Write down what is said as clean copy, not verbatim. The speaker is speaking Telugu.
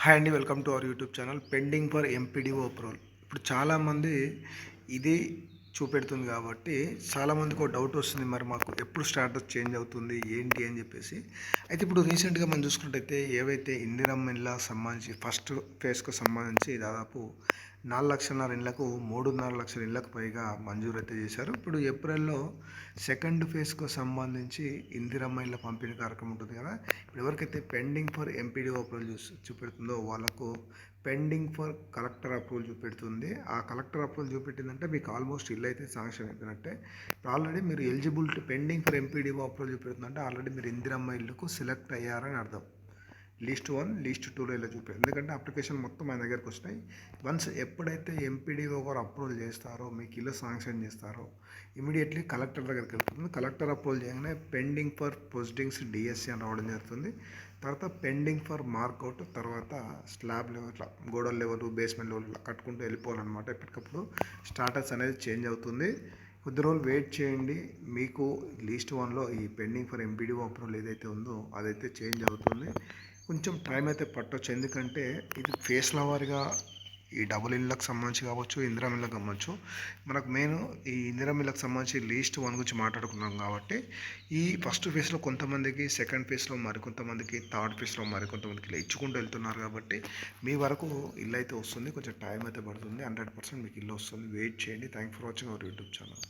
హాయ్ అండి, welcome to our YouTube channel. Pending for MPDO approval. ఇప్పుడు చాలామంది ఇది చూపెడుతుంది కాబట్టి చాలామందికి ఒక డౌట్ వస్తుంది, మరి మాకు ఎప్పుడు స్టాటస్ చేంజ్ అవుతుంది ఏంటి అని చెప్పేసి. అయితే ఇప్పుడు రీసెంట్గా మనం చూసుకున్నట్టయితే ఏవైతే ఇందిరమ్మ ఇళ్ళ సంబంధించి ఫస్ట్ ఫేజ్కు సంబంధించి దాదాపు 4,00,000 ఇళ్లకు 3,500,000 ఇళ్లకు పైగా మంజూరు అయితే చేశారు. ఇప్పుడు ఏప్రిల్లో సెకండ్ ఫేజ్కు సంబంధించి ఇందిరమ్మ ఇళ్ళ పంపిణీ కార్యక్రమం ఉంటుంది కదా. ఇప్పుడు ఎవరికైతే పెండింగ్ ఫర్ ఎంపీడీఓ అప్రూవల్ చూపెడుతుందో వాళ్ళకు పెండింగ్ ఫర్ కలెక్టర్ అప్రూవల్ చూపెడుతుంది. ఆ కలెక్టర్ అప్రూవల్ చూపెట్టిందంటే మీకు ఆల్మోస్ట్ ఇల్లు అయితే శాంక్షన్ అయిపోయినట్టే. ఆల్రెడీ మీరు eligibility pending for MPDO approval చూపెడుతుందంటే ఆల్రెడీ మీరు ఇందిరమ్మ ఇల్లుకు సెలెక్ట్ అయ్యారని అర్థం. లిస్ట్ 1 లిస్ట్ 2లో ఇలా చూపారు, ఎందుకంటే అప్లికేషన్ మొత్తం ఆయన దగ్గరకు వస్తాయి. వన్స్ ఎప్పుడైతే ఎంపీడీఓ గారు అప్రూవల్ చేస్తారో, మీకు ఇల్లు శాంక్షన్ చేస్తారో ఇమీడియట్లీ కలెక్టర్ దగ్గరికి వెళ్తుంది. కలెక్టర్ అప్రూవల్ చేయగానే పెండింగ్ ఫర్ ప్రొసీడింగ్స్ డిఎస్సి అని రావడం జరుగుతుంది. తర్వాత పెండింగ్ ఫర్ మార్కౌట్, తర్వాత స్లాబ్ లెవెల్, ఇట్లా గోడల లెవెల్, బేస్మెంట్ లెవెల్ ఇట్లా కట్టుకుంటూ వెళ్ళిపోవాలన్నమాట. ఎప్పటికప్పుడు స్టాటస్ అనేది చేంజ్ అవుతుంది. కొద్ది రోజులు వెయిట్ చేయండి. మీకు లిస్ట్ 1లో ఈ పెండింగ్ ఫర్ ఎంపీడీఓ అప్రూవల్ ఏదైతే ఉందో అదైతే చేంజ్ అవుతుంది. కొంచెం టైం అయితే పట్టవచ్చు, ఎందుకంటే ఇది ఫేస్ల వారిగా ఈ డబుల్ ఇళ్ళకి సంబంధించి కావచ్చు, ఇందిరా ఇళ్ళకి కావచ్చు. మనకు మెయిన్ ఈ ఇందిరా ఇళ్ళకి సంబంధించి లిస్ట్ 1 గురించి మాట్లాడుకున్నాం కాబట్టి ఈ ఫస్ట్ ఫేజ్లో కొంతమందికి, సెకండ్ ఫేజ్లో మరికొంతమందికి, థర్డ్ ఫేజ్లో మరికొంతమందికి ఇలా ఇచ్చుకుంటూ వెళ్తున్నారు. కాబట్టి మీ వరకు ఇల్లు అయితే వస్తుంది. కొంచెం టైం అయితే పడుతుంది. 100% మీకు ఇల్లు వస్తుంది. వెయిట్ చేయండి. Thank for watching our YouTube channel.